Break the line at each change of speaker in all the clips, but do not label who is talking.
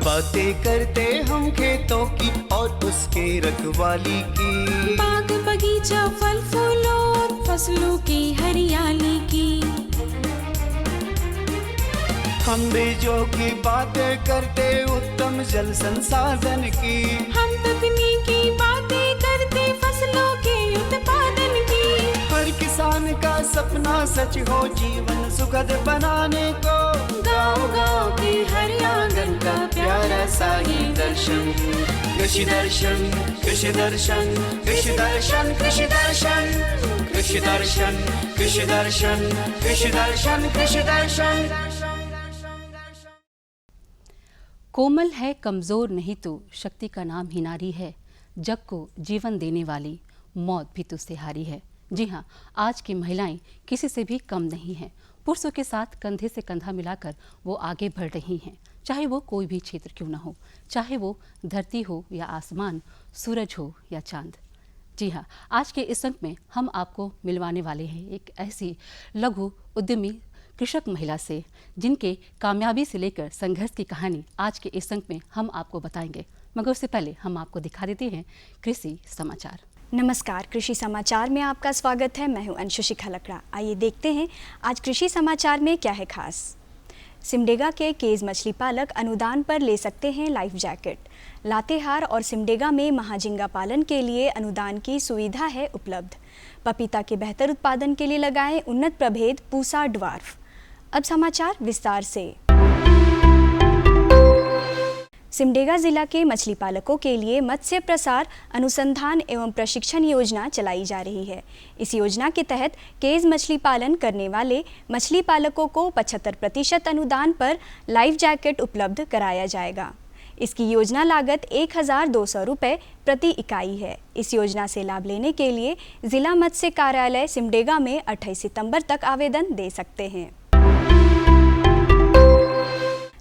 बातें करते हम खेतों की और उसके रखवाली की,
बाग बगीचा फल फूलों और फसलों की हरियाली की।
हम बीजों की बातें करते उत्तम जल संसाधन की,
हम तकनीकी बातें करते फसलों के उत्पादन की।
हर किसान का सपना सच हो जीवन सुखद बनाने को,
गाँव-गाँव के हर आंगन का प्यारा सा ये दर्शन।
कृषि दर्शन, कृषि दर्शन, कृषि दर्शन, कृषि दर्शन, कृषि दर्शन, कृषि दर्शन, कृषि दर्शन, कृषि दर्शन।
कोमल है कमजोर नहीं तो शक्ति का नाम ही नारी है, जग को जीवन देने वाली मौत भी तुझसे हारी है। जी हाँ, आज की महिलाएं किसी से भी कम नहीं हैं। पुरुषों के साथ कंधे से कंधा मिलाकर वो आगे बढ़ रही हैं, चाहे वो कोई भी क्षेत्र क्यों ना हो, चाहे वो धरती हो या आसमान, सूरज हो या चांद। जी हाँ, आज के इस अंक में हम आपको मिलवाने वाले हैं एक ऐसी लघु उद्यमी कृषक महिला से जिनके कामयाबी से लेकर संघर्ष की कहानी आज के इस अंक में हम आपको बताएंगे। मगर उससे पहले हम आपको दिखा देते हैं कृषि समाचार।
नमस्कार, कृषि समाचार में आपका स्वागत है। मैं हूं अंशु शिखा लकड़ा। आइए देखते हैं आज कृषि समाचार में क्या है खास। सिमडेगा के केज मछली पालक अनुदान पर ले सकते हैं लाइफ जैकेट। लातेहार और सिमडेगा में महाझिंगा पालन के लिए अनुदान की सुविधा है उपलब्ध। पपीता के बेहतर उत्पादन के लिए लगाएं उन्नत प्रभेद पूसा ड्वार्फ। अब समाचार विस्तार से। सिमडेगा जिला के मछली पालकों के लिए मत्स्य प्रसार अनुसंधान एवं प्रशिक्षण योजना चलाई जा रही है। इस योजना के तहत केज मछली पालन करने वाले मछली पालकों को 75% अनुदान पर लाइफ जैकेट उपलब्ध कराया जाएगा। इसकी योजना लागत 1200 रुपये प्रति इकाई है। इस योजना से लाभ लेने के लिए जिला मत्स्य कार्यालय सिमडेगा में 28 सितंबर तक आवेदन दे सकते हैं।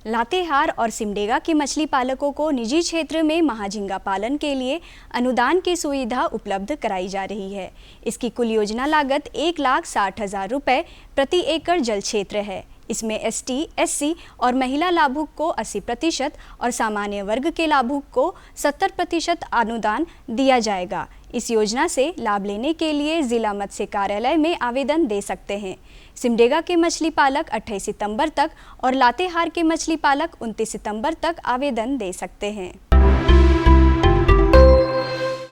लातेहार और सिमडेगा के मछली पालकों को निजी क्षेत्र में महाझिंगा पालन के लिए अनुदान की सुविधा उपलब्ध कराई जा रही है। इसकी कुल योजना लागत 1,60,000 रुपये प्रति एकड़ जल क्षेत्र है। इसमें एसटी, एससी और महिला लाभुक को 80% और सामान्य वर्ग के लाभुक को 70% अनुदान दिया जाएगा। इस योजना से लाभ लेने के लिए जिला मत्स्य कार्यालय में आवेदन दे सकते हैं। सिमडेगा के मछली पालक 28 सितंबर तक और लातेहार के मछली पालक 29 सितंबर तक आवेदन दे सकते हैं।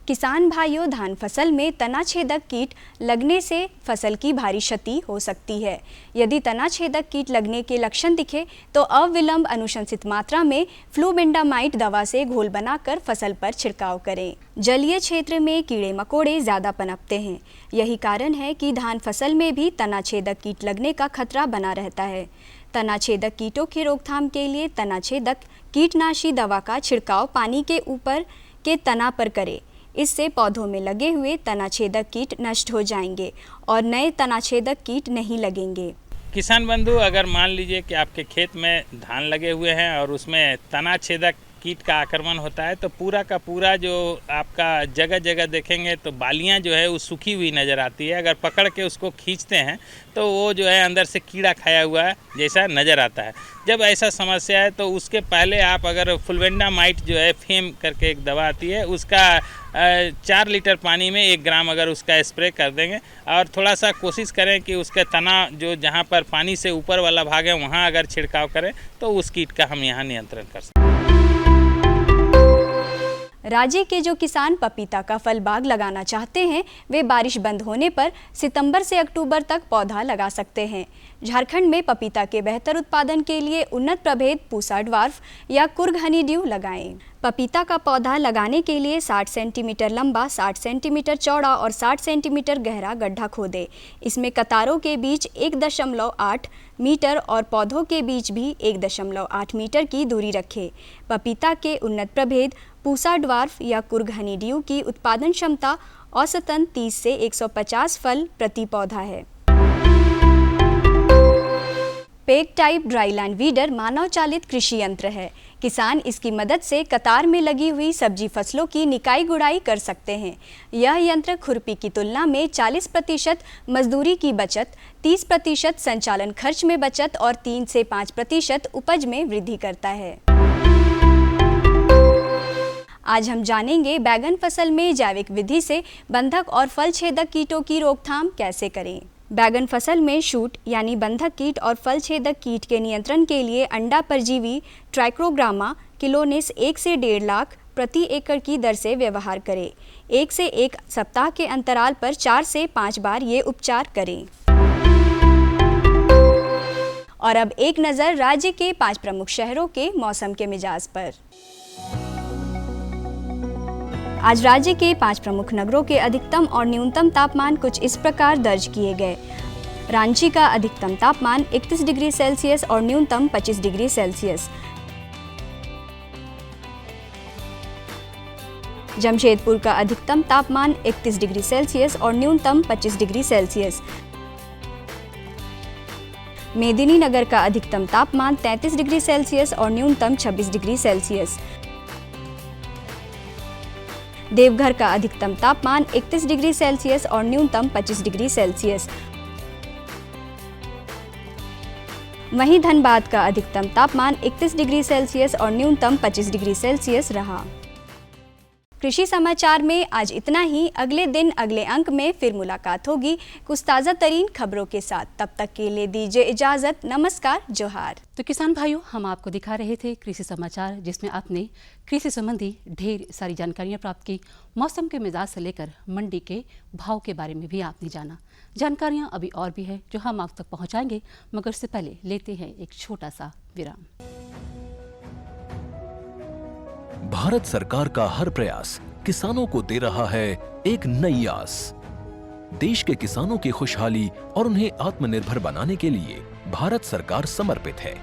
किसान भाइयों, धान फसल में तना छेदक कीट लगने से फसल की भारी क्षति हो सकती है। यदि तना छेदक कीट लगने के लक्षण दिखे तो अविलंब अनुशंसित मात्रा में फ्लूबेंडामाइट दवा से घोल बनाकर फसल पर छिड़काव करें। जलीय क्षेत्र में कीड़े मकोड़े ज़्यादा पनपते हैं। यही कारण है कि धान फसल में भी तना छेदक कीट लगने का खतरा बना रहता है। तना छेदक कीटों की रोकथाम के लिए तना छेदक कीटनाशी दवा का छिड़काव पानी के ऊपर के तना पर करें। इससे पौधों में लगे हुए तनाछेदक कीट नष्ट हो जाएंगे और नए तनाछेदक कीट नहीं लगेंगे।
किसान बंधु, अगर मान लीजिए कि आपके खेत में धान लगे हुए हैं और उसमें तनाछेदक कीट का आक्रमण होता है तो पूरा का पूरा जो आपका जगह जगह देखेंगे तो बालियां जो है वो सूखी हुई नज़र आती है। अगर पकड़ के उसको खींचते हैं तो वो जो है अंदर से कीड़ा खाया हुआ जैसा नज़र आता है। जब ऐसा समस्या है तो उसके पहले आप अगर फ्लूबेंडामाइट जो है फेम करके एक दवा आती है उसका 4 लीटर पानी में 1 ग्राम अगर उसका स्प्रे कर देंगे और थोड़ा सा कोशिश करें कि उसका तना जो जहाँ पर पानी से ऊपर वाला भाग है वहाँ अगर छिड़काव करें तो उस कीट का हम यहाँ नियंत्रण कर सकते हैं।
राज्य के जो किसान पपीता का फल बाग लगाना चाहते हैं वे बारिश बंद होने पर सितंबर से अक्टूबर तक पौधा लगा सकते हैं। झारखंड में पपीता के बेहतर उत्पादन के लिए उन्नत प्रभेद पूसा ड्वार्फ या कुर्ग हनी ड्यू लगाएं। पपीता का पौधा लगाने के लिए 60 सेंटीमीटर लंबा, 60 सेंटीमीटर चौड़ा और 60 सेंटीमीटर गहरा गड्ढा खोदें। इसमें कतारों के बीच 1.8 मीटर और पौधों के बीच भी 1.8 मीटर की दूरी रखें। पपीता के उन्नत प्रभेद पूसा ड्वार्फ या कुर्ग हनी ड्यू की उत्पादन क्षमता औसतन 30 से 150 फल प्रति पौधा है। पेग टाइप ड्राईलैंड वीडर मानव चालित कृषि यंत्र है। किसान इसकी मदद से कतार में लगी हुई सब्जी फसलों की निकाई गुड़ाई कर सकते हैं। यह यंत्र खुरपी की तुलना में 40% मजदूरी की बचत, 30% संचालन खर्च में बचत और 3 से 5% उपज में वृद्धि करता है। आज हम जानेंगे बैगन फसल में जैविक विधि से बंधक और फल छेदक कीटों की रोकथाम कैसे करें। बैगन फसल में शूट यानी बंधक कीट और फल छेदक कीट के नियंत्रण के लिए अंडा परजीवी ट्राइक्रोग्रामा किलोनिस 1 से 1.5 लाख प्रति एकड़ की दर से व्यवहार करें। 1 से 1 सप्ताह के अंतराल पर 4 से 5 बार ये उपचार करें। और अब एक नज़र राज्य के 5 प्रमुख शहरों के मौसम के मिजाज पर। आज राज्य के 5 प्रमुख नगरों के अधिकतम और न्यूनतम तापमान कुछ इस प्रकार दर्ज किए गए। रांची का अधिकतम तापमान 31 डिग्री सेल्सियस और न्यूनतम 25 डिग्री सेल्सियस। जमशेदपुर का अधिकतम तापमान 31 डिग्री सेल्सियस और न्यूनतम 25 डिग्री सेल्सियस। मेदिनीनगर का अधिकतम तापमान 33 डिग्री सेल्सियस और न्यूनतम 26 डिग्री सेल्सियस। देवघर का अधिकतम तापमान 31 डिग्री सेल्सियस और न्यूनतम 25 डिग्री सेल्सियस। वहीं धनबाद का अधिकतम तापमान 31 डिग्री सेल्सियस और न्यूनतम 25 डिग्री सेल्सियस रहा। कृषि समाचार में आज इतना ही। अगले दिन अगले अंक में फिर मुलाकात होगी कुछ ताज़ा तरीन खबरों के साथ। तब तक के लिए दीजिए इजाज़त। नमस्कार, जोहार।
तो किसान भाइयों, हम आपको दिखा रहे थे कृषि समाचार, जिसमें आपने कृषि संबंधी ढेर सारी जानकारियां प्राप्त की। मौसम के मिजाज से लेकर मंडी के भाव के बारे में भी आपने जाना। जानकारियां अभी और भी है जो हम आप तक पहुंचाएंगे, मगर उससे पहले लेते हैं एक छोटा सा विराम।
भारत सरकार का हर प्रयास किसानों को दे रहा है एक नई आस। देश के किसानों की खुशहाली और उन्हें आत्मनिर्भर बनाने के लिए भारत सरकार समर्पित है।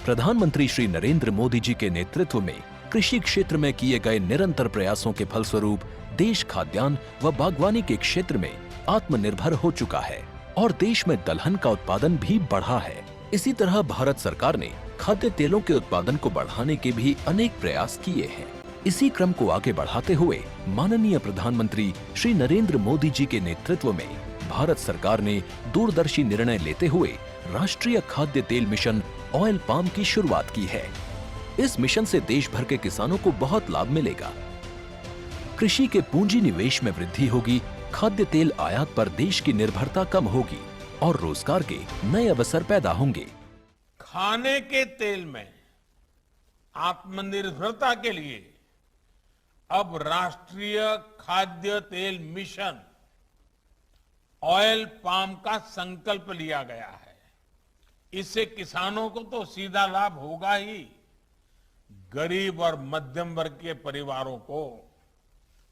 प्रधानमंत्री श्री नरेंद्र मोदी जी के नेतृत्व में कृषि क्षेत्र में किए गए निरंतर प्रयासों के फलस्वरूप देश खाद्यान्न व बागवानी के क्षेत्र में आत्मनिर्भर हो चुका है और देश में दलहन का उत्पादन भी बढ़ा है। इसी तरह भारत सरकार ने खाद्य तेलों के उत्पादन को बढ़ाने के भी अनेक प्रयास किए हैं। इसी क्रम को आगे बढ़ाते हुए माननीय प्रधानमंत्री श्री नरेंद्र मोदी जी के नेतृत्व में भारत सरकार ने दूरदर्शी निर्णय लेते हुए राष्ट्रीय खाद्य तेल मिशन ऑयल पाम की शुरुआत की है। इस मिशन से देश भर के किसानों को बहुत लाभ मिलेगा। कृषि के पूंजी निवेश में वृद्धि होगी, खाद्य तेल आयात पर देश की निर्भरता कम होगी और रोजगार के नए अवसर पैदा होंगे।
खाने के तेल में आत्मनिर्भरता के लिए अब राष्ट्रीय खाद्य तेल मिशन ऑयल पाम का संकल्प लिया गया है। इससे किसानों को तो सीधा लाभ होगा ही, गरीब और मध्यम वर्ग के परिवारों को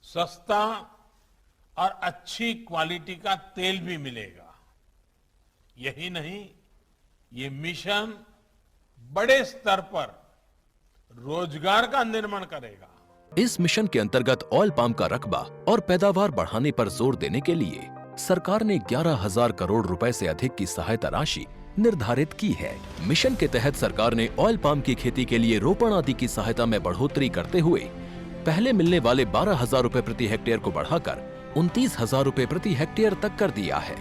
सस्ता और अच्छी क्वालिटी का तेल भी मिलेगा। यही नहीं, ये मिशन बड़े स्तर पर रोजगार का निर्माण करेगा।
इस मिशन के अंतर्गत ऑयल पाम का रकबा और पैदावार बढ़ाने पर जोर देने के लिए सरकार ने 11,000 करोड़ रुपए से अधिक की सहायता राशि निर्धारित की है। मिशन के तहत सरकार ने ऑयल पाम की खेती के लिए रोपण आदि की सहायता में बढ़ोतरी करते हुए पहले मिलने वाले 12,000 रुपए प्रति हेक्टेयर को बढ़ाकर 29,000 रुपए प्रति हेक्टेयर तक कर दिया है।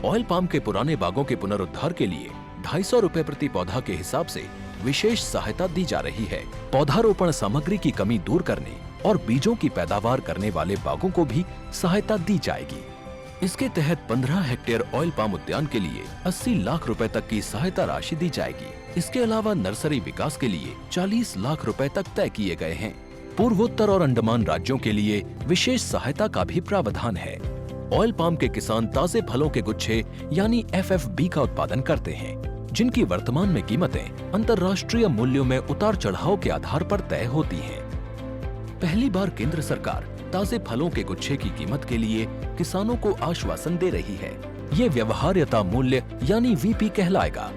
ऑयल पाम के पुराने बागों के पुनरुद्धार के लिए 250 रुपए प्रति पौधा के हिसाब से विशेष सहायता दी जा रही है। पौधारोपण सामग्री की कमी दूर करने और बीजों की पैदावार करने वाले बागों को भी सहायता दी जाएगी। इसके तहत 15 हेक्टेयर ऑयल पाम उद्यान के लिए 80 लाख रुपए तक की सहायता राशि दी जाएगी। इसके अलावा नर्सरी विकास के लिए 40 लाख रुपए तक तय किए गए हैं। पूर्वोत्तर और अंडमान राज्यों के लिए विशेष सहायता का भी प्रावधान है। ऑयल पाम के किसान ताजे फलों के गुच्छे यानी FFB का उत्पादन करते हैं, जिनकी वर्तमान में कीमतें अंतर्राष्ट्रीय मूल्यों में उतार चढ़ाव के आधार पर तय होती हैं। पहली बार केंद्र सरकार ताजे फलों के गुच्छे की कीमत के लिए किसानों को आश्वासन दे रही है। ये व्यवहार्यता मूल्य यानी VP कहलाएगा,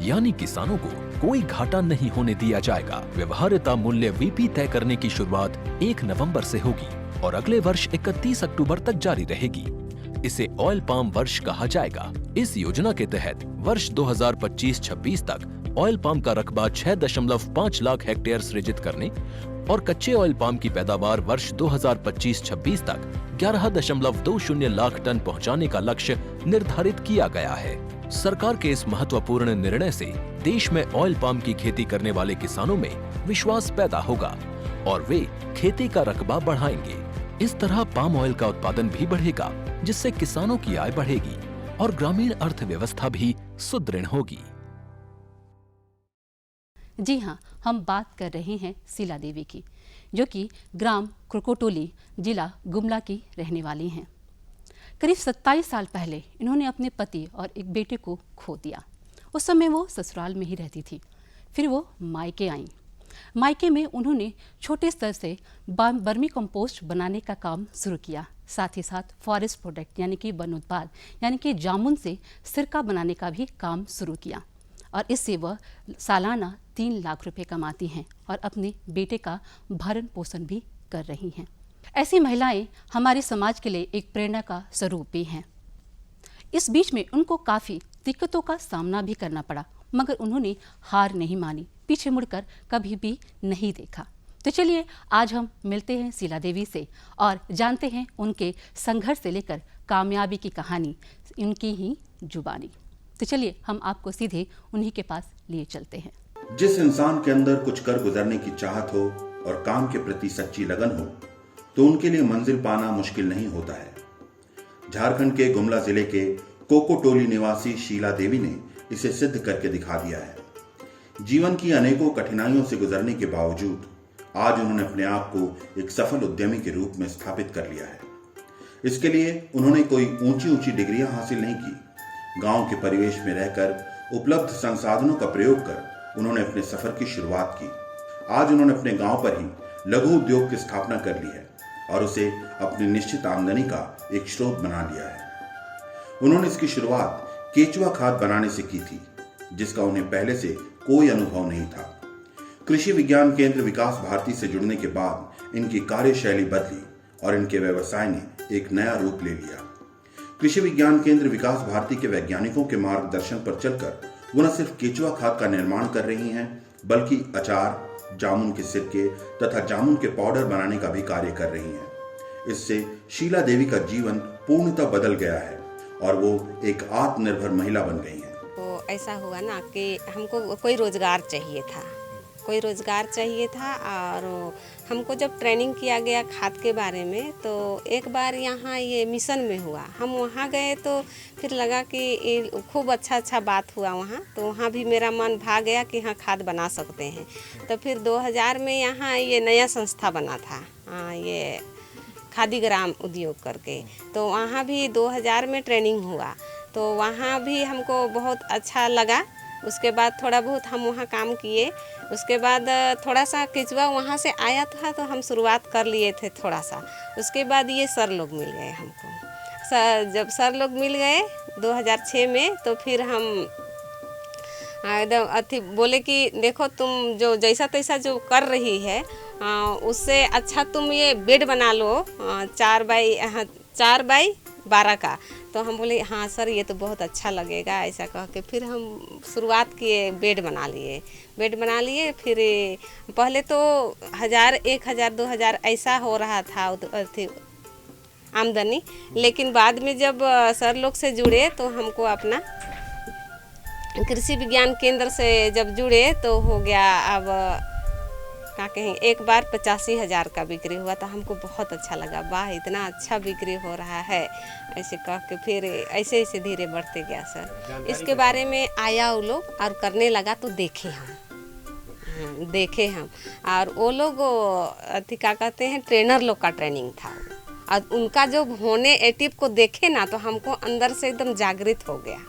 यानी किसानों को कोई घाटा नहीं होने दिया जाएगा। व्यवहार्यता मूल्य VP तय करने की शुरुआत 1 नवंबर से होगी और अगले वर्ष 31 अक्टूबर तक जारी रहेगी। इसे ऑयल पाम वर्ष कहा जाएगा। इस योजना के तहत वर्ष 2025-26 तक ऑयल पाम का रकबा 6.5 लाख हेक्टेयर सृजित करने और कच्चे ऑयल पाम की पैदावार वर्ष 2025-26 तक 11.20 लाख टन पहुंचाने का लक्ष्य निर्धारित किया गया है। सरकार के इस महत्वपूर्ण निर्णय से देश में ऑयल पाम की खेती करने वाले किसानों में विश्वास पैदा होगा और वे खेती का रकबा बढ़ाएंगे। इस तरह पाम ऑयल का उत्पादन भी बढ़ेगा, जिससे किसानों की आय बढ़ेगी और ग्रामीण अर्थव्यवस्था भी सुदृढ़ होगी।
जी हाँ, हम बात कर रहे हैं शीला देवी की, जो कि ग्राम कुरकोटोली, जिला गुमला की रहने वाली हैं। करीब 27 साल पहले इन्होंने अपने पति और एक बेटे को खो दिया। उस समय वो ससुराल में ही रहती थी। फिर वो मायके आईं। मायके में उन्होंने छोटे स्तर से वर्मी कंपोस्ट बनाने का काम शुरू किया। साथ ही साथ फॉरेस्ट प्रोडक्ट यानी कि वन उत्पाद यानी कि जामुन से सिरका बनाने का भी काम शुरू किया और इससे वह सालाना 3 लाख रुपए कमाती हैं और अपने बेटे का भरण पोषण भी कर रही हैं। ऐसी महिलाएं हमारे समाज के लिए एक प्रेरणा का स्वरूप भी हैं। इस बीच में उनको काफ़ी दिक्कतों का सामना भी करना पड़ा, मगर उन्होंने हार नहीं मानी, पीछे मुड़कर कभी भी नहीं देखा। तो चलिए आज हम मिलते हैं शीला देवी से और जानते हैं उनके संघर्ष से लेकर कामयाबी की कहानी, उनकी ही जुबानी। तो चलिए हम आपको सीधे उन्हीं के पास लिए चलते हैं।
जिस इंसान के अंदर कुछ कर गुजरने की चाहत हो और काम के प्रति सच्ची लगन हो, तो उनके लिए मंजिल पाना मुश्किल नहीं होता है। झारखंड के गुमला जिले के कोकोटोली निवासी शीला देवी ने इसे सिद्ध करके दिखा दिया है। जीवन की अनेकों कठिनाइयों से गुजरने के बावजूद आज उन्होंने अपने आप को एक सफल उद्यमी के रूप में स्थापित कर लिया है। इसके लिए उन्होंने कोई ऊंची ऊंची डिग्रियां हासिल नहीं की। गांव के परिवेश में रहकर उपलब्ध संसाधनों का प्रयोग कर उन्होंने अपने सफर की शुरुआत की। आज उन्होंने अपने गांव पर ही लघु उद्योग की स्थापना कर ली है और उसे अपनी निश्चित आमदनी का एक स्रोत बना लिया है। उन्होंने इसकी शुरुआत केचुआ खाद बनाने से की थी, जिसका उन्हें पहले से कोई अनुभव नहीं था। कृषि विज्ञान केंद्र विकास भारती से जुड़ने के बाद इनकी कार्यशैली बदली और इनके व्यवसाय ने एक नया रूप ले लिया। कृषि विज्ञान केंद्र विकास भारती के वैज्ञानिकों के मार्गदर्शन पर चलकर वो न सिर्फ केचुआ खाद का निर्माण कर रही हैं, बल्कि अचार, जामुन के सिरके तथा जामुन के पाउडर बनाने का भी कार्य कर रही हैं। इससे शीला देवी का जीवन पूर्णतः बदल गया है और वो एक आत्मनिर्भर महिला बन गई हैं।
तो ऐसा हुआ ना कि हमको कोई रोजगार चाहिए था, और हमको जब ट्रेनिंग किया गया खाद के बारे में, तो एक बार यहाँ ये मिशन में हुआ। हम वहाँ गए तो फिर लगा कि खूब अच्छा बात हुआ वहाँ, तो वहाँ भी मेरा मन भाग गया कि हाँ खाद बना सकते हैं। तो फिर 2000 में यहाँ ये नया संस्था बना था, ये खादी ग्राम उद्योग करके, तो वहाँ भी 2000 में ट्रेनिंग हुआ। तो वहाँ भी हमको बहुत अच्छा लगा। उसके बाद थोड़ा बहुत हम वहाँ काम किए। उसके बाद थोड़ा सा केचुआ वहाँ से आया था, तो हम शुरुआत कर लिए थे थोड़ा सा। उसके बाद ये सर लोग मिल गए हमको। जब सर लोग मिल गए 2006 में, तो फिर हम एकदम बोले कि देखो तुम जो जैसा तैसा जो कर रही है, उससे अच्छा तुम ये बेड बना लो 4 बाई 12 का। तो हम बोले हाँ सर ये तो बहुत अच्छा लगेगा, ऐसा कह के फिर हम शुरुआत किए, बेड बना लिए। फिर पहले तो 1000, 1000, 2000 ऐसा हो रहा था आमदनी, लेकिन बाद में जब सर लोग से जुड़े तो हमको अपना कृषि विज्ञान केंद्र से जब जुड़े तो हो गया, अब क्या कहें, एक बार 85,000 का बिक्री हुआ। तो हमको बहुत अच्छा लगा, वाह इतना अच्छा बिक्री हो रहा है, ऐसे कह के फिर ऐसे धीरे बढ़ते गया सर। इसके बारे में आया वो लोग और करने लगा, तो देखे हम और वो लोग क्या कहते हैं, ट्रेनर लोग का ट्रेनिंग था, और उनका जो होने एटिव को देखे ना, तो हमको अंदर से एकदम जागृत हो गया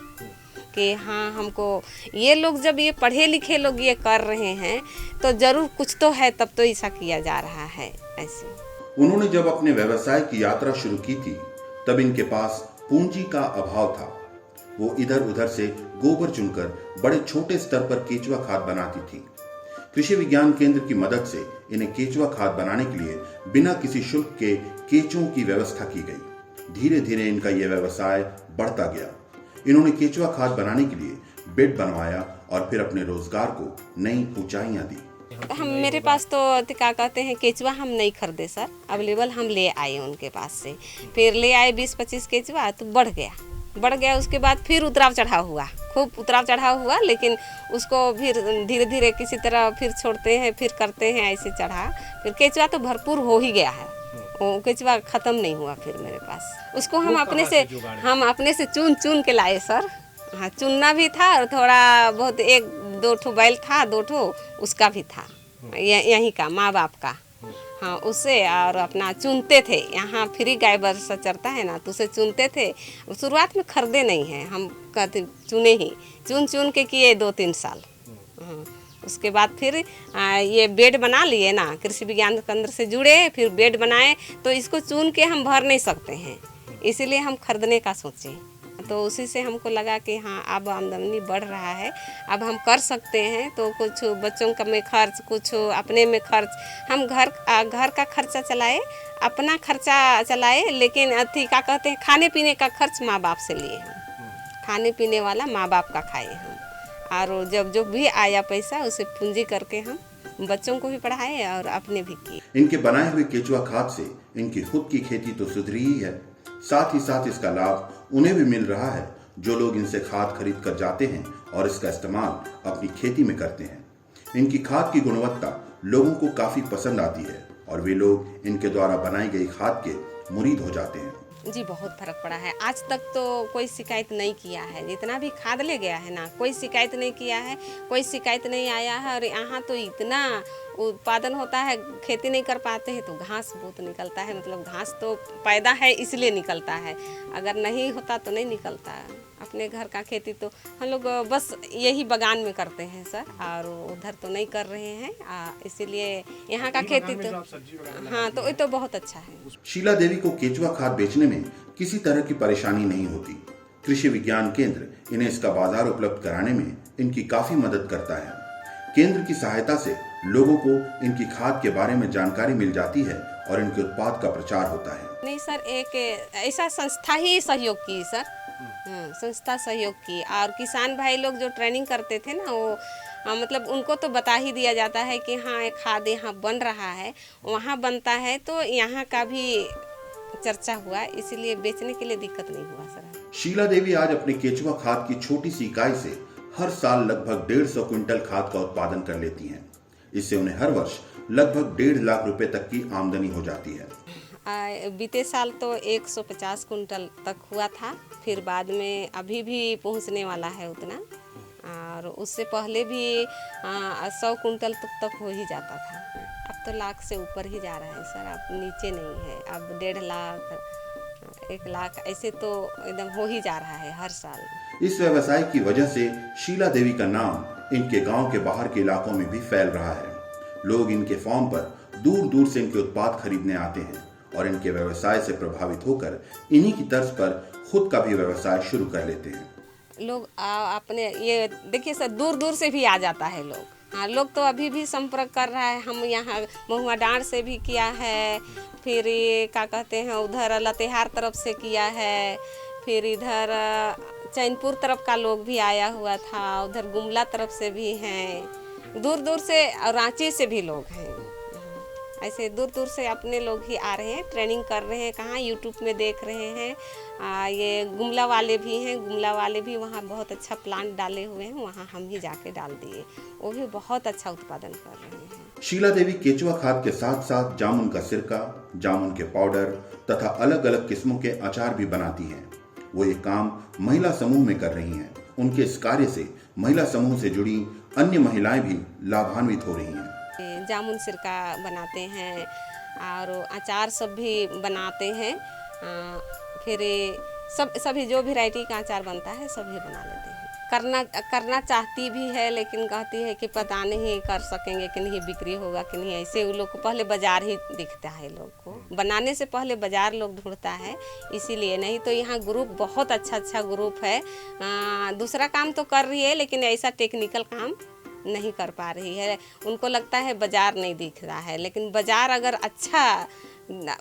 कि हाँ हमको ये लोग, जब ये पढ़े लिखे लोग ये कर रहे हैं तो जरूर कुछ तो है, तब तो ऐसा किया जा रहा है। ऐसे
उन्होंने जब अपने व्यवसाय की यात्रा शुरू की थी, तब इनके पास पूंजी का अभाव था। वो इधर उधर से गोबर चुनकर बड़े छोटे स्तर पर केचुआ खाद बनाती थी। कृषि विज्ञान केंद्र की मदद से इन्हें केचुआ खाद बनाने के लिए बिना किसी शुल्क के केचुओं की व्यवस्था की गई। धीरे धीरे इनका यह व्यवसाय बढ़ता गया। इन्होंने केचुआ खाद बनाने के लिए बेड बनवाया और फिर अपने रोजगार को नई ऊंचाइयां दी।
हम मेरे पास तो क्या कहते हैं केचुआ हम नहीं खरीदे सर, अवेलेबल हम ले आए उनके पास से। फिर ले आए 20-25 केचुआ तो बढ़ गया। उसके बाद फिर उतराव चढ़ाव हुआ, खूब उतराव चढ़ाव हुआ, लेकिन उसको फिर धीरे धीरे किसी तरह फिर छोड़ते हैं, फिर करते हैं ऐसे चढ़ा। फिर केचुआ तो भरपूर हो ही गया है, वो केचुआ ख़त्म नहीं हुआ फिर मेरे पास। उसको हम अपने से चुन के लाए सर। हाँ, चुनना भी था और थोड़ा बहुत 1-2 ठो बैल था, 2 ठो उसका भी था, यहीं का माँ बाप का। हाँ, उससे और अपना चुनते थे। यहाँ फ्री गाय बरसा चरता है ना, तो उसे चुनते थे। शुरुआत में खरीदे नहीं हैं, हम कहते चुने ही, चुन के किए 2-3 साल। हाँ, उसके बाद फिर ये बेड बना लिए ना, कृषि विज्ञान केंद्र से जुड़े, फिर बेड बनाए। तो इसको चुन के हम भर नहीं सकते हैं, इसीलिए हम खरीदने का सोचे। तो उसी से हमको लगा कि हाँ, अब आमदनी बढ़ रहा है, अब हम कर सकते हैं। तो कुछ बच्चों का में खर्च, कुछ अपने में खर्च, हम घर का खर्चा चलाए, अपना खर्चा चलाए, लेकिन अथी क्या कहते हैं, खाने पीने का खर्च माँ बाप से लिए हम। खाने पीने वाला माँ बाप का खाए हम, और जब भी आया पैसा उसे पूंजी करके हम बच्चों को भी पढ़ाए और अपने भी किए।
इनके बनाए हुए केचुआ खाद से इनकी खुद की खेती तो सुधरी ही है, साथ ही साथ इसका लाभ उन्हें भी मिल रहा है जो लोग इनसे खाद खरीद कर जाते हैं और इसका इस्तेमाल अपनी खेती में करते हैं। इनकी खाद की गुणवत्ता लोगों को काफी पसंद आती है और वे लोग इनके द्वारा बनाई गई खाद के मुरीद हो जाते हैं।
जी, बहुत फर्क पड़ा है। आज तक तो कोई शिकायत नहीं किया है, जितना भी खाद ले गया है ना, कोई शिकायत नहीं किया है, कोई शिकायत नहीं आया है। और यहाँ तो इतना उत्पादन होता है, खेती नहीं कर पाते हैं तो घास बहुत निकलता है, मतलब घास तो पैदा है इसलिए निकलता है, अगर नहीं होता तो नहीं निकलता है। अपने घर का खेती तो हम लोग बस यही बगान में करते हैं सर, और उधर तो नहीं कर रहे हैं, इसीलिए यहाँ का खेती तो हाँ, तो ये तो बहुत अच्छा है।
शीला देवी को केचुआ खाद बेचने में किसी तरह की परेशानी नहीं होती। कृषि विज्ञान केंद्र इन्हें इसका बाजार उपलब्ध कराने में इनकी काफी मदद करता है। केंद्र की सहायता से लोगों को इनकी खाद के बारे में जानकारी मिल जाती है और इनके उत्पाद का प्रचार होता है।
नहीं सर, एक ऐसा संस्था ही सहयोग की सर, संस्था सहयोग की, और किसान भाई लोग जो ट्रेनिंग करते थे ना, वो मतलब उनको तो बता ही दिया जाता है कि हाँ, एक खाद यहाँ बन रहा है, वहाँ बनता है, तो यहाँ का भी चर्चा हुआ, इसीलिए बेचने के लिए दिक्कत नहीं हुआ सर।
शीला देवी आज अपने केचुआ खाद की छोटी सी इकाई से हर साल लगभग 150 क्विंटल खाद का उत्पादन कर लेती हैं। इससे उन्हें हर वर्ष लगभग 1.5 लाख रुपए तक की आमदनी हो जाती है।
बीते साल तो 150 कुंटल तक हुआ था, फिर बाद में अभी भी पहुंचने वाला है उतना, और उससे पहले भी 100 कुंटल तक हो ही जाता था। अब तो लाख से ऊपर ही जा रहा है सर, अब नीचे नहीं है, अब 1.5 लाख 1 लाख ऐसे तो एकदम हो ही जा रहा है हर साल।
इस व्यवसाय की वजह से शीला देवी का नाम इनके गांव के बाहर के इलाकों में भी फैल रहा है। लोग इनके फार्म पर दूर दूर से इनके उत्पाद खरीदने आते हैं और इनके व्यवसाय से प्रभावित होकर इन्हीं की तर्ज पर खुद का भी व्यवसाय शुरू कर लेते हैं।
लोग अपने ये देखिए सर, दूर दूर से भी आ जाता है लोग। हाँ, लोग तो अभी भी संपर्क कर रहा है। हम यहाँ महुआ डांड से भी किया है, फिर ये क्या कहते हैं उधर लतेहार तरफ से किया है, फिर इधर चैनपुर तरफ का लोग भी आया हुआ था, उधर गुमला तरफ से भी हैं, दूर दूर से, और रांची से भी लोग हैं। ऐसे दूर दूर से अपने लोग ही आ रहे हैं, ट्रेनिंग कर रहे हैं। कहाँ यूट्यूब में देख रहे हैं। ये गुमला वाले भी हैं, गुमला वाले भी वहाँ बहुत अच्छा प्लांट डाले हुए हैं, वहाँ हम ही जाके डाल दिए, वो भी बहुत अच्छा उत्पादन कर रहे हैं।
शीला देवी केचुआ खाद के साथ साथ जामुन का सिरका, जामुन के पाउडर तथा अलग अलग किस्मों के अचार भी बनाती हैं। वो ये काम महिला समूह में कर रही हैं। उनके इस कार्य से महिला समूह से जुड़ी अन्य महिलाएं भी लाभान्वित हो रही हैं।
जामुन सिरका बनाते हैं और अचार सब भी बनाते हैं, फिर सभी जो वैरायटी का अचार बनता है सभी बना लेते हैं। करना चाहती भी है, लेकिन कहती है कि पता नहीं कर सकेंगे कि नहीं, बिक्री होगा कि नहीं। ऐसे उन लोग को पहले बाजार ही दिखता है, लोग को बनाने से पहले बाजार लोग ढूंढता है, इसीलिए। नहीं तो यहाँ ग्रुप बहुत अच्छा ग्रुप है। दूसरा काम तो कर रही है, लेकिन ऐसा टेक्निकल काम नहीं कर पा रही है। उनको लगता है बाजार नहीं दिख रहा है, लेकिन बाजार अगर अच्छा,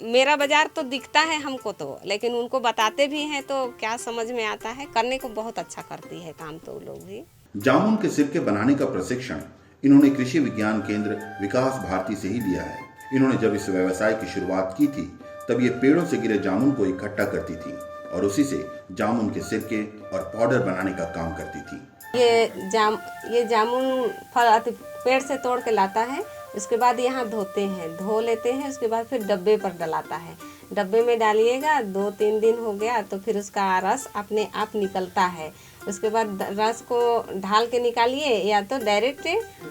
मेरा बाजार तो दिखता है हमको तो, लेकिन उनको बताते भी हैं तो क्या समझ में आता है। करने को बहुत अच्छा करती है काम तो लोग भी।
जामुन के सिरके बनाने का प्रशिक्षण इन्होंने कृषि विज्ञान केंद्र विकास भारती से ही लिया है। इन्होंने जब इस व्यवसाय की शुरुआत की थी तब ये पेड़ों से गिरे जामुन को इकट्ठा करती थी और उसी से जामुन के सिरके और पाउडर बनाने का काम करती थी।
ये जामुन फल पेड़ से तोड़ के लाता है, उसके बाद यहाँ धोते हैं, धो लेते हैं, उसके बाद फिर डब्बे पर डलाता है। डब्बे में डालिएगा, 2-3 दिन हो गया तो फिर उसका रस अपने आप निकलता है। उसके बाद रस को ढाल के निकालिए या तो डायरेक्ट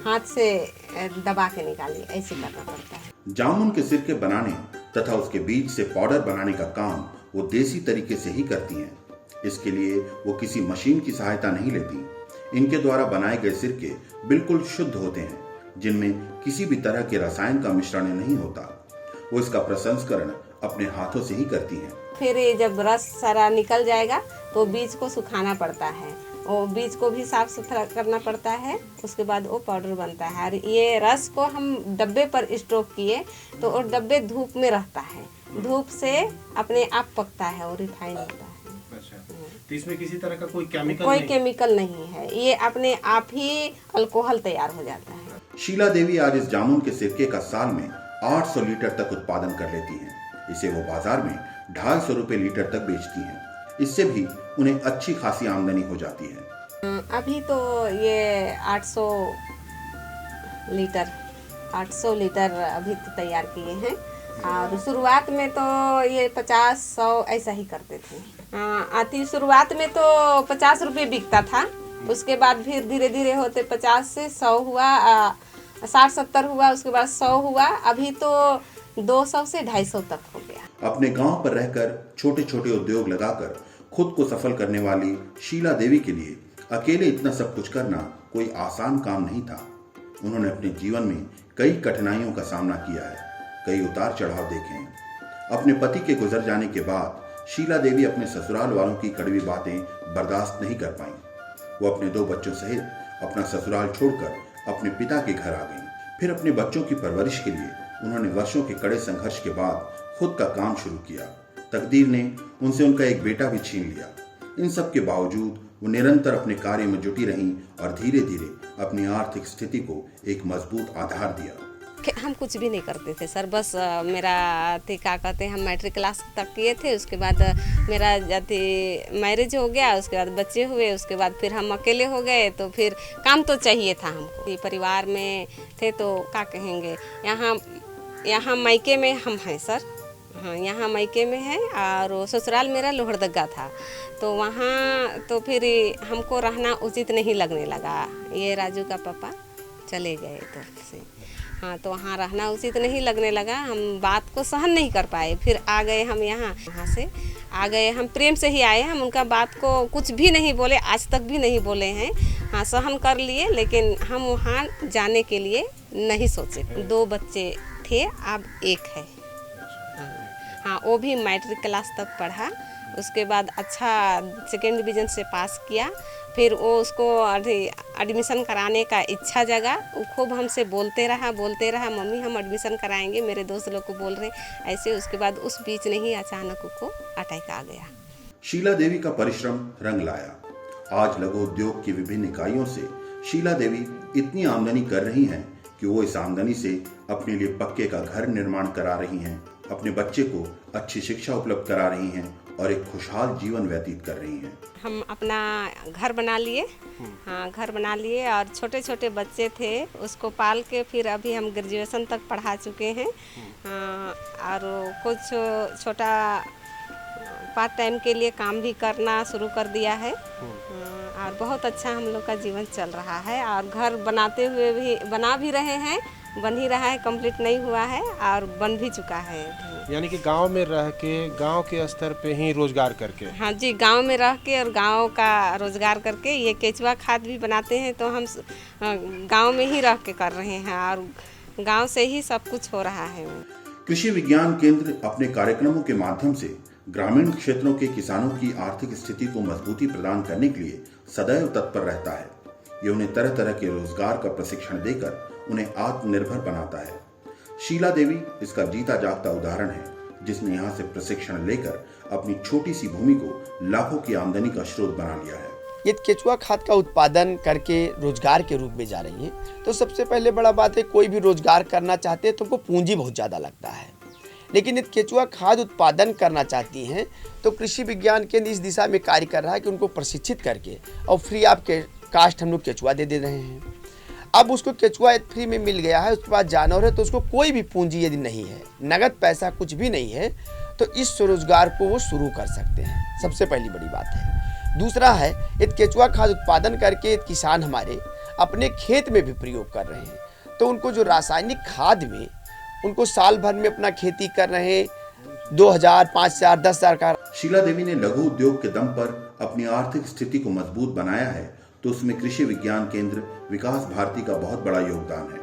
हाथ से दबा के निकालिए, ऐसे करना पड़ता है।
जामुन के सिरके बनाने तथा उसके बीज से पाउडर बनाने का काम वो देसी तरीके से ही करती हैं। इसके लिए वो किसी मशीन की सहायता नहीं लेती। इनके द्वारा बनाए गए सिरके बिल्कुल शुद्ध होते हैं, जिनमें किसी भी तरह के रसायन का मिश्रण नहीं होता। वो इसका प्रसंस्करण अपने हाथों से ही करती हैं।
फिर जब रस सारा निकल जाएगा तो बीज को सुखाना पड़ता है और बीज को भी साफ सुथरा करना पड़ता है। उसके बाद वो पाउडर बनता है। और ये रस को हम डब्बे पर स्टोर किए तो वो डब्बे धूप में रहता है, धूप से अपने आप पकता है और रिफाइन होता है।
तो इसमें किसी तरह का कोई
केमिकल नहीं है, ये अपने आप ही अल्कोहल तैयार हो जाता है।
शीला देवी आज इस जामुन के सिरके का साल में 800 लीटर तक उत्पादन कर लेती हैं। इसे वो बाजार में 250 रुपए लीटर तक बेचती हैं। इससे भी उन्हें अच्छी खासी आमदनी हो जाती है।
अभी तो ये 800 लीटर अभी तो तैयार किए हैं और शुरुआत में तो ये 50-100 ऐसा ही करते थे। शुरुआत में तो 50 रुपये बिकता था, उसके बाद फिर धीरे धीरे होते 50 से 100 हुआ, 60-70 हुआ, उसके बाद 100 हुआ, अभी तो 200 से 250 तक हो गया।
अपने गांव पर रहकर छोटे छोटे उद्योग लगाकर खुद को सफल करने वाली शीला देवी के लिए अकेले इतना सब कुछ करना कोई आसान काम नहीं था। उन्होंने अपने जीवन में कई कठिनाइयों का सामना किया है, कई उतार चढ़ाव देखे हैं। अपने पति के गुजर जाने के बाद शीला देवी अपने ससुराल वालों की कड़वी बातें बर्दाश्त नहीं कर पाईं। वो अपने 2 बच्चों सहित अपना ससुराल छोड़कर अपने पिता के घर आ गईं। फिर अपने बच्चों की परवरिश के लिए उन्होंने वर्षों के कड़े संघर्ष के बाद खुद का काम शुरू किया। तकदीर ने उनसे उनका एक बेटा भी छीन लिया। इन सब के बावजूद वो निरंतर अपने कार्य में जुटी रहीं और धीरे धीरे अपनी आर्थिक स्थिति को एक मजबूत आधार दिया।
हम कुछ भी नहीं करते थे सर, बस मेरा क्या कहते हैं, हम मैट्रिक क्लास तक किए थे। उसके बाद मेरा मैरिज हो गया, उसके बाद बच्चे हुए, उसके बाद फिर हम अकेले हो गए। तो फिर काम तो चाहिए था हमको। परिवार में थे तो क्या कहेंगे, यहाँ मायके में हम हैं सर, हाँ यहाँ मायके में है और ससुराल मेरा लोहरदगा था। तो वहाँ तो फिर हमको रहना उचित नहीं लगने लगा। ये राजू का पापा चले गए तो से, हाँ तो वहाँ रहना उचित नहीं लगने लगा। हम बात को सहन नहीं कर पाए, फिर आ गए हम यहाँ से आ गए। हम प्रेम से ही आए, हम उनका बात को कुछ भी नहीं बोले, आज तक भी नहीं बोले हैं। हाँ सहन कर लिए, लेकिन हम वहाँ जाने के लिए नहीं सोचे। 2 बच्चे थे, अब 1 है। हाँ वो भी मैट्रिक क्लास तक पढ़ा, उसके बाद अच्छा 2nd डिवीज़न से पास किया। फिर वो उसको एडमिशन कराने का इच्छा जगा। वो खूब हमसे बोलते रहा, मम्मी हम एडमिशन कराएंगे, मेरे दोस्त लोग को बोल रहे ऐसे। उसके बाद उस बीच में ही अचानक उसको अटैक आ गया।
शीला देवी का परिश्रम रंग लाया। आज लघु उद्योग की विभिन्न इकाइयों से शीला देवी इतनी आमदनी कर रही हैं कि वो इस आमदनी से अपने लिए पक्के का घर निर्माण करा रही हैं, अपने बच्चे को अच्छी शिक्षा उपलब्ध करा रही हैं और एक खुशहाल जीवन व्यतीत कर रही हैं।
हम अपना घर बना लिए, हाँ घर बना लिए और छोटे छोटे बच्चे थे उसको पाल के फिर अभी हम ग्रेजुएशन तक पढ़ा चुके हैं। और कुछ छोटा पार्ट टाइम के लिए काम भी करना शुरू कर दिया है। और बहुत अच्छा हम लोग का जीवन चल रहा है। और घर बनाते हुए भी बना भी रहे हैं, बन ही रहा है, कंप्लीट नहीं हुआ है और बन भी चुका है।
यानी कि गांव में रह के गांव के स्तर पे ही रोजगार करके।
हाँ जी, गांव में रह के और गांव का रोजगार करके ये केचुआ खाद भी बनाते हैं तो हम गांव में ही रह के कर रहे हैं और गांव से ही सब कुछ हो रहा है।
कृषि विज्ञान केंद्र अपने कार्यक्रमों के माध्यम से ग्रामीण क्षेत्रों के किसानों की आर्थिक स्थिति को मजबूती प्रदान करने के लिए सदैव तत्पर रहता है। ये उन्हें तरह तरह के रोजगार का प्रशिक्षण देकर उन्हें आत्मनिर्भर बनाता है। शीला देवी इसका जीता जागता उदाहरण है, जिसने यहाँ से प्रशिक्षण लेकर अपनी छोटी सी भूमि को लाखों की आमदनी का स्रोत बना लिया है।
ये केचुआ खाद का उत्पादन करके रोजगार के रूप में जा रही हैं। तो सबसे पहले बड़ा बात है, कोई भी रोजगार करना चाहते हैं तो उनको पूंजी बहुत ज़्यादा लगता है, लेकिन ये केचुआ खाद उत्पादन करना चाहती हैं तो कृषि विज्ञान केंद्र इस दिशा में कार्य कर रहा है कि उनको प्रशिक्षित करके और फ्री ऑफ कास्ट हम लोग केचुआ दे रहे हैं। अब उसको केचुआ फ्री में मिल गया है, उसके बाद जानवर है तो उसको कोई भी पूंजी यदि नहीं है, नगद पैसा कुछ भी नहीं है, तो इस स्वरोजगार को वो शुरू कर सकते हैं। सबसे पहली बड़ी बात है। दूसरा है, ये केचुआ खाद उत्पादन करके किसान हमारे अपने खेत में भी प्रयोग कर रहे हैं, तो उनको जो रासायनिक खाद में उनको साल भर में अपना खेती कर रहे हैं 2000, 5000, 10,000 का।
शीला देवी ने लघु उद्योग के दम पर अपनी आर्थिक स्थिति को मजबूत बनाया है, तो उसमें कृषि विज्ञान केंद्र विकास भारती का बहुत बड़ा योगदान है।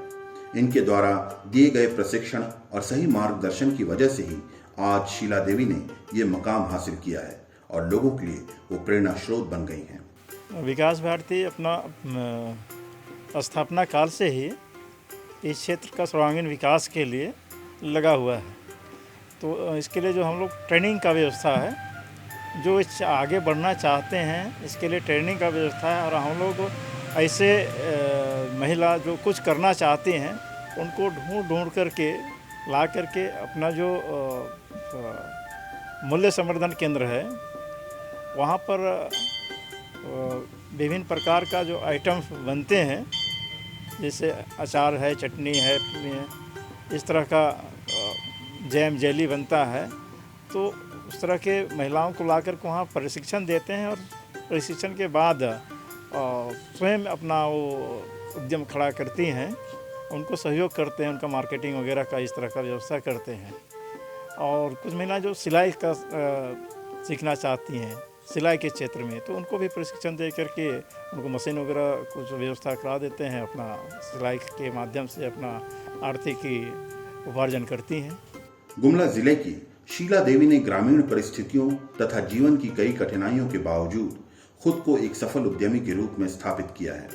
इनके द्वारा दिए गए प्रशिक्षण और सही मार्गदर्शन की वजह से ही आज शीला देवी ने ये मकाम हासिल किया है और लोगों के लिए वो प्रेरणा स्रोत बन गई हैं।
विकास भारती अपना स्थापना काल से ही इस क्षेत्र का सर्वांगीण विकास के लिए लगा हुआ है। तो इसके लिए जो हम लोग ट्रेनिंग का व्यवस्था है, जो आगे बढ़ना चाहते हैं इसके लिए ट्रेनिंग का व्यवस्था है। और हम लोग ऐसे महिला जो कुछ करना चाहती हैं उनको ढूंढ करके ला करके अपना जो मूल्य संवर्धन केंद्र है वहाँ पर विभिन्न प्रकार का जो आइटम्स बनते हैं, जैसे अचार है, चटनी है, इस तरह का जैम जेली बनता है, तो उस तरह के महिलाओं को ला कर के वहाँ प्रशिक्षण देते हैं और प्रशिक्षण के बाद स्वयं अपना वो उद्यम खड़ा करती हैं, उनको सहयोग करते हैं, उनका मार्केटिंग वगैरह का इस तरह का व्यवस्था करते हैं। और कुछ महिला जो सिलाई का सीखना चाहती हैं सिलाई के क्षेत्र में, तो उनको भी प्रशिक्षण दे करके उनको मशीन वगैरह कुछ व्यवस्था करा देते हैं, अपना सिलाई के माध्यम से अपना आर्थिक उपार्जन करती हैं।
गुमला जिले की शीला देवी ने ग्रामीण परिस्थितियों तथा जीवन की कई कठिनाइयों के बावजूद खुद को एक सफल उद्यमी के रूप में स्थापित किया है।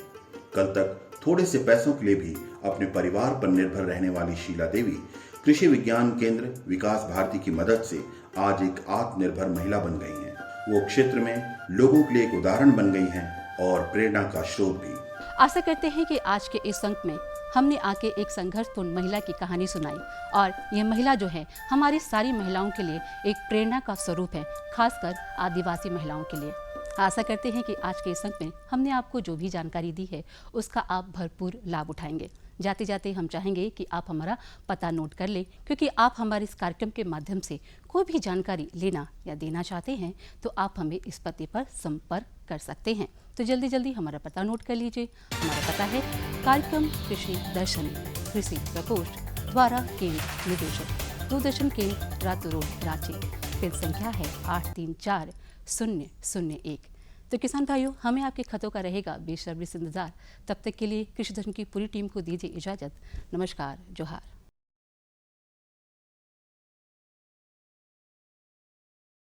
कल तक थोड़े से पैसों के लिए भी अपने परिवार पर निर्भर रहने वाली शीला देवी कृषि विज्ञान केंद्र विकास भारती की मदद से आज एक आत्मनिर्भर महिला बन गई हैं। वो क्षेत्र में लोगों के लिए एक उदाहरण बन गई हैं और प्रेरणा का स्रोत भी।
आशा करते हैं कि आज के इस अंक में हमने आके एक संघर्षपूर्ण महिला की कहानी सुनाई और ये महिला जो है हमारी सारी महिलाओं के लिए एक प्रेरणा का स्वरूप है, खासकर आदिवासी महिलाओं के लिए। आशा करते हैं कि आज के इस अंक में हमने आपको जो भी जानकारी दी है उसका आप भरपूर लाभ उठाएंगे। जाते जाते हम चाहेंगे कि आप हमारा पता नोट कर लें, क्योंकि आप हमारे इस कार्यक्रम के माध्यम से कोई भी जानकारी लेना या देना चाहते हैं तो आप हमें इस पते पर संपर्क कर सकते हैं। तो जल्दी जल्दी हमारा पता नोट कर लीजिए। हमारा पता है कार्यक्रम कृषि दर्शन, कृषि प्रकोष्ठ, द्वारा केंद्र निदेशक, दूरदर्शन केंद्र, रातू रोड, रांची। फिर संख्या है 834001। तो किसान भाइयों, हमें आपके खतों का रहेगा बेसब्री से इंतजार। तब तक के लिए कृषि दर्शन की पूरी टीम को दीजिए इजाजत। नमस्कार, जोहार।